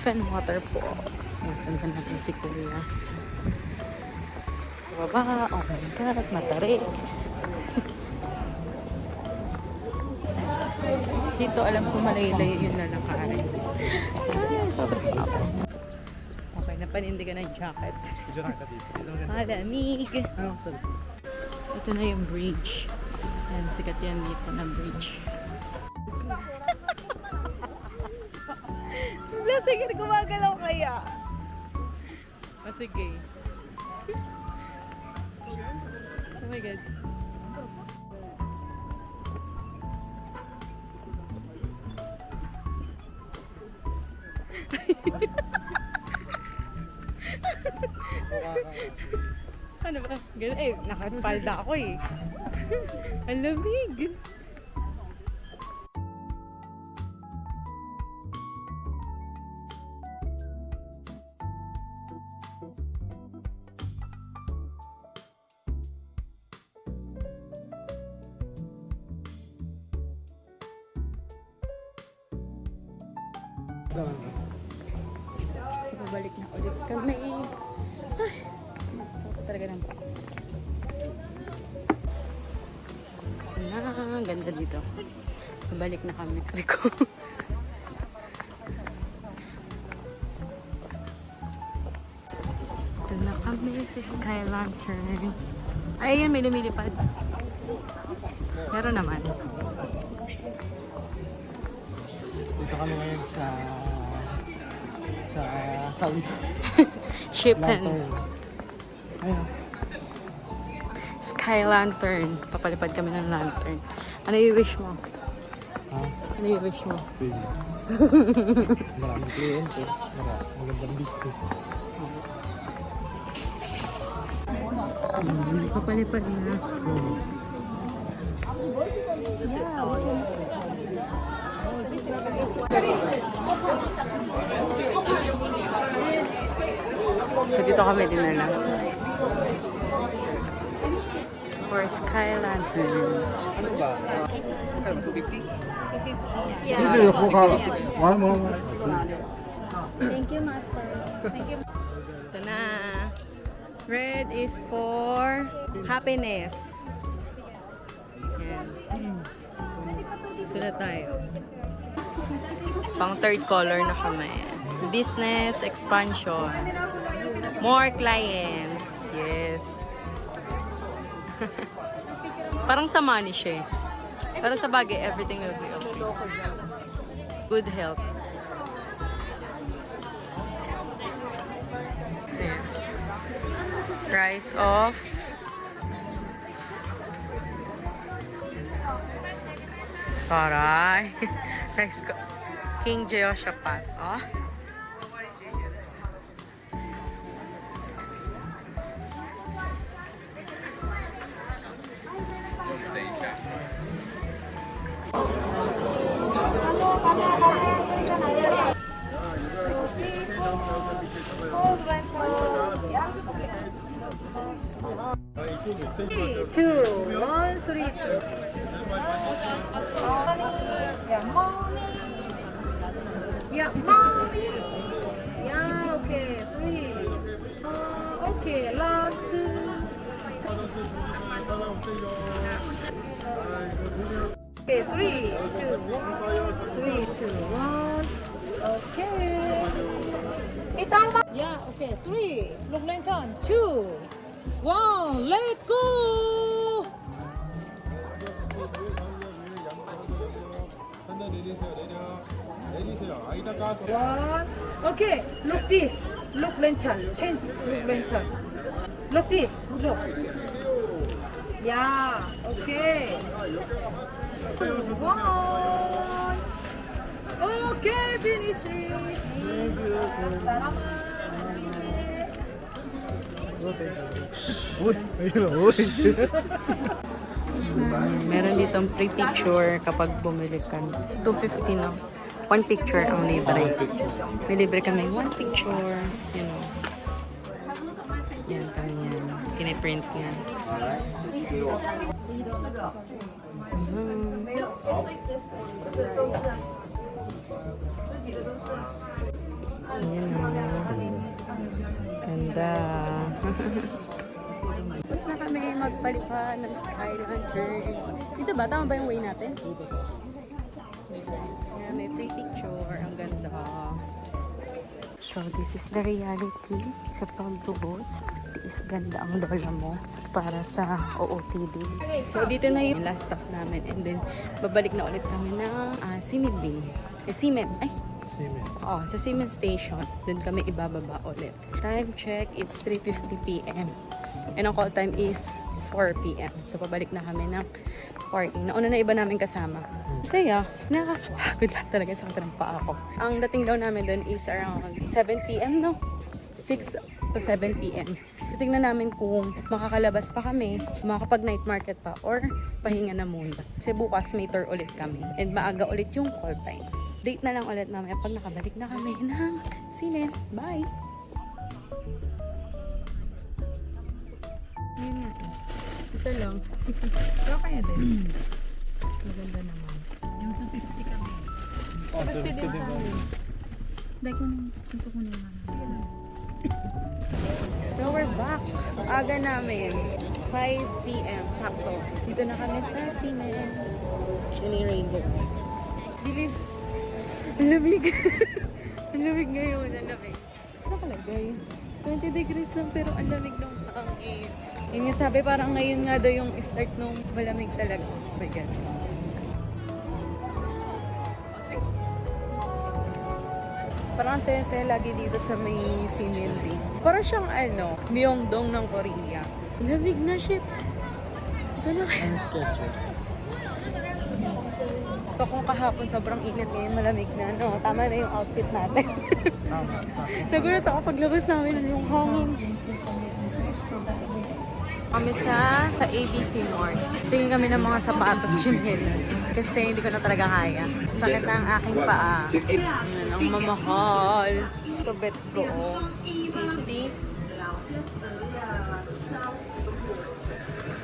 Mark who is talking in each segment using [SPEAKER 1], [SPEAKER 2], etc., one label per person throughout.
[SPEAKER 1] Elephant Waterfalls. Nasundan natin si Kuya. Baba. Oh my God. Matarik. Dito alam ko malayo-layo yung lalakarin. Ay, sobrang papa. Okay, napanindigan ng jacket. Malamig. So, ito na yung bridge. Yan, sikat yan dito na bridge. Sige, gumagalaw kaya. Ah, sige. Oh my God. Ano ba? Ganun eh, nakapalda ako eh. Ang lamig. So, babalik na ulit kami. Ay, sakit talaga ng paa. Ang ganda dito. Babalik na kami. Kriko. Ito na kami sa Sky Lantern. Ay, yan, may lumilipad. Meron naman.
[SPEAKER 2] Dito kami ngayon sa tawid.
[SPEAKER 1] Shippen.
[SPEAKER 2] Ayun.
[SPEAKER 1] Sky Lantern. Papalipad kami ng lantern. Ano yung wish mo?
[SPEAKER 2] Ha?
[SPEAKER 1] Ano yung wish mo?
[SPEAKER 2] Sige. Maraming kliyente. Magandang business.
[SPEAKER 1] Papalipad na. So dito kami dinala. For Sky Lantern.
[SPEAKER 2] Ano ba? Ano ba? 250?
[SPEAKER 3] Sige, ako ka. One.
[SPEAKER 4] Thank you, Master. Thank you.
[SPEAKER 1] Ito na. Red is for happiness. Yan. Sulat tayo. Pang third color na kami. Business expansion. More clients. Yes. Parang sa money siya eh. Pero sa bagay, everything will be okay. Good health. Ayan. Price of Taray. Price ko. King Jehoshaphat. Oh.
[SPEAKER 4] Two, one, three, two. Yeah, mommy. Yeah, mommy. Yeah, okay, three. Okay, last. Okay, three, two, one. Okay. Yeah, okay, three. Look, lantern. Two, one. Let go. One. Okay, look this. Look lantern. Change. Look lantern. Look this. Look. Yeah. Okay. One. Okay, finish it.
[SPEAKER 2] Uy! Ayun o, uy!
[SPEAKER 1] Meron ditong free picture kapag bumili ka. 250 no? One picture ang libre. May libre kami one picture. You know. Yan kami yan. Kiniprint yan. Ayan o. Ganda. Tapos na kami magpalipa ng Sky Lantern. Dito ba? Tama ba yung way natin? Yeah, may free picture. Ang ganda. So, this is the reality. Sa pag-boats, is ganda ang lola mo para sa OOTD. So, dito na yung last stop namin. And then, babalik na ulit kami ng Simending. Simen. Ay!
[SPEAKER 2] Cement.
[SPEAKER 1] Oo, sa Simen Station. Doon kami ibababa ulit. Time check, it's 3:50 p.m. And ang call time is 4 p.m. So, pabalik na kami ng parking. Nauna na iba namin kasama. Saya. Nakakapagod lang talaga sa ng paa ko. Ang dating daw namin doon is around 7 p.m. no? 6 to 7 p.m. Tingnan namin kung makakalabas pa kami, makakapag night market pa, or pahinga na muna. Kasi bukas may tour ulit kami. And maaga ulit yung call time. Date na lang ulit mamaya pag nakabalik na kami ng Simen. Bye! Yun nga. Isa lang. Pero kaya din. Maganda naman.
[SPEAKER 5] Yung 250 kami.
[SPEAKER 2] Oh,
[SPEAKER 1] 50 din sa amin.
[SPEAKER 5] Dahil ko nung ito ko nung
[SPEAKER 1] So we're back. Aga namin. 5 p.m. Sakto. Dito na kami sa Simen. Shiny Rainbow. Bilis. Ang lamig. Ang lamig ngayon. Ang lamig. Nakalagay. 20 degrees lang pero ang lamig ng hangin. Yun yung sabi, parang ngayon nga daw yung start nung malamig talaga. Oh my God. Parang ang saya-saya lagi dito sa may Simending. Parang siyang Myeongdong ng Korea. Lamig na shit. Ano kaya?
[SPEAKER 2] Ang Skechers.
[SPEAKER 1] So kung kahapon sobrang init ngayon, malamig na. No, tama na yung outfit natin.
[SPEAKER 2] Tama. Sakto.
[SPEAKER 1] Nagulat ako paglabas namin ng yung hangin. Kami sa ABC Mart. Tingin kami ng mga sapatos, chinelas. Kasi hindi ko na talaga kaya. Sakit na ang aking paa. Ano, ang mamahal. Ito bet ko, 80.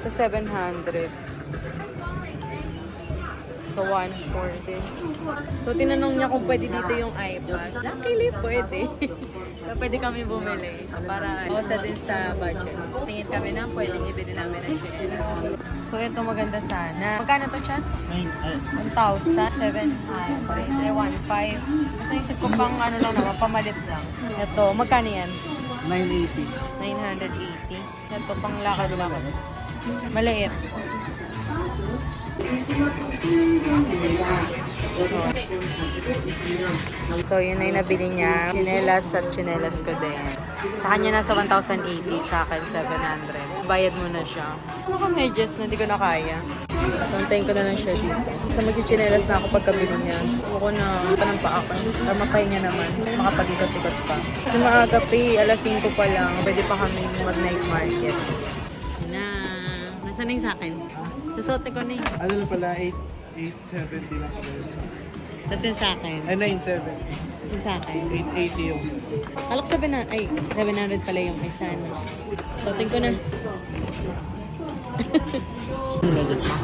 [SPEAKER 1] Ito 700. So, 140. So, tinanong niya kung pwede dito yung iPad. Luckily, pwede. So, pwede kami bumili. So, para isa din sa budget. Tingin kami na pwedeng ibili namin ang chinelas. So, ito maganda sana. Magkano to siya? 1,000. 700. 1,500. Kasi isip ko pang lang naman, pamalit lang. Ito, magkano yan?
[SPEAKER 2] 980.
[SPEAKER 1] 980. Ito, pang lakad-lakad. Maliit. So, yun na yung nabili niya. Chinelas at chinelas ko din. Sa kanya nasa 1,080, sa akin 700. Bayad mo na siya. Naka-medyas na, hindi ko na kaya. Tantayin ko na lang siya dito. Sa mag-chinelas na ako pagkabili niya. Ako na panampa ako. Para mapahinga naman. Makapag-ikot-ikot pa. Kasi maaga pa alas 5 pa lang. Pwede pa kami mag-night market. Na, nasa na yung sa akin? Nasuote ko na yung.
[SPEAKER 2] Ano lang pala, 870 lang pala.
[SPEAKER 1] Tapos yung sa akin.
[SPEAKER 2] Ay, 970.
[SPEAKER 1] Yung sa akin.
[SPEAKER 2] 880 yung.
[SPEAKER 1] Alok 700 pala yung isa. No? Suotin ko na.
[SPEAKER 2] Medyas pa.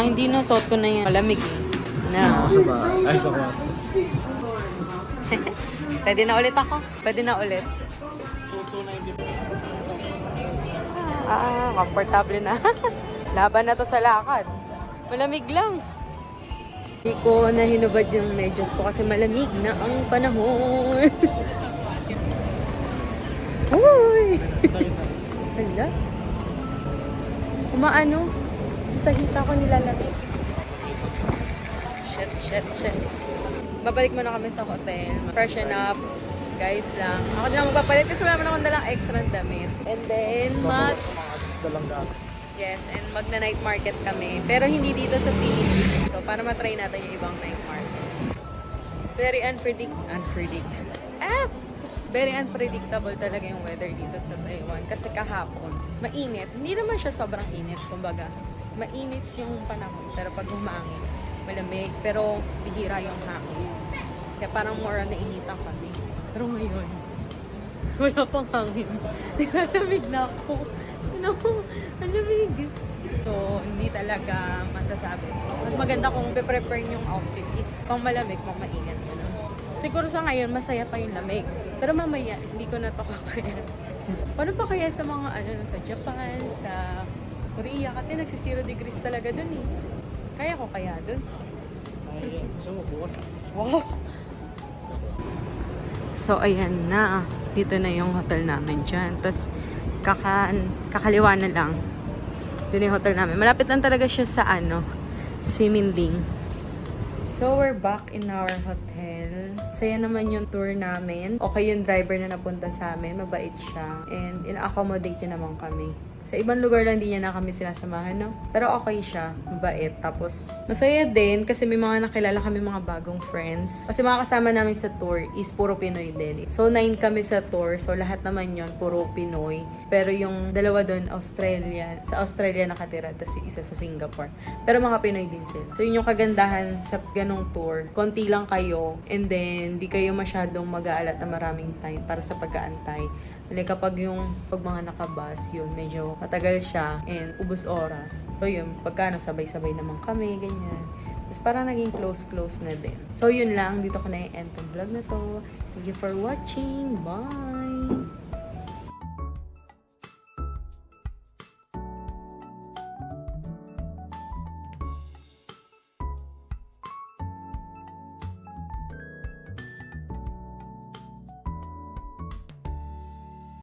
[SPEAKER 1] Hindi na. Suot ko na yan. Malamig. Na.
[SPEAKER 2] Sa ba? Ay, sa ba?
[SPEAKER 1] Pwede na ulit ako. Pwede na ulit.
[SPEAKER 2] 290.
[SPEAKER 1] Komportable na. Laban na to sa lakad. Malamig lang. Hindi ko na hinubad yung medyas ko kasi malamig na ang panahon. Uy! Hala? Kumaano? Sa hita ko nilalamig. Shit. Babalik muna kami sa hotel. Freshen up. Guys lang. Ako din lang magpapalit kasi wala man akong dalang extra damit. And then,
[SPEAKER 2] Dalang gamit.
[SPEAKER 1] yes, and magna-night market kami. Pero hindi dito sa CBD. So, para matry natin yung ibang night market. Very Very unpredictable talaga yung weather dito sa Taiwan. Kasi kahapon, mainit. Hindi naman siya sobrang init. Kumbaga, mainit yung panahon. Pero pag humangin, malamig. Pero bihira yung hangin. Kaya parang more on nainitan kami. Pero ngayon, wala pang hangin. Naglalamig na ako. Ang lamig. So, hindi talaga masasabi. Mas maganda kung pe-prepare yung outfit is pang malamig, pang mainit. siguro sa ngayon, masaya pa yung lamig. Pero mamaya, hindi ko na to kaya. Paano pa kaya sa mga sa Japan, sa Korea? Kasi nagsi 0 degrees talaga dun eh. Kaya ko kaya dun?
[SPEAKER 2] Ay, gusto mo bukas.
[SPEAKER 1] Wow! So, ayan na. Dito na yung hotel namin dyan. Tapos, kakaliwa na lang. Dito yung hotel namin. Malapit lang talaga siya sa Siminding. So, we're back in our hotel. Saya naman yung tour namin. Okay yung driver na napunta sa amin. Mabait siya. And ina-accommodate niya naman kami. Sa ibang lugar lang di niya na kami sinasamahan, no? Pero okay siya. Mabait. Tapos, masaya din kasi may mga nakilala kami mga bagong friends. Kasi mga kasama namin sa tour is puro Pinoy din. So, 9 kami sa tour. So, lahat naman yon puro Pinoy. Pero yung dalawa doon, sa Australia nakatira. Tapos yung isa sa Singapore. Pero mga Pinoy din sila. So, yun yung kagandahan sa ganong tour. Konti lang kayo. And then, di kayo masyadong mag-aalat na maraming time para sa pag-aantay. Kapag mga nakabus, yun, medyo matagal siya and ubos oras. So yun, sabay-sabay naman kami, ganyan. Tapos parang naging close na din. So yun lang, dito ko na i-end tong vlog na to. Thank you for watching. Bye!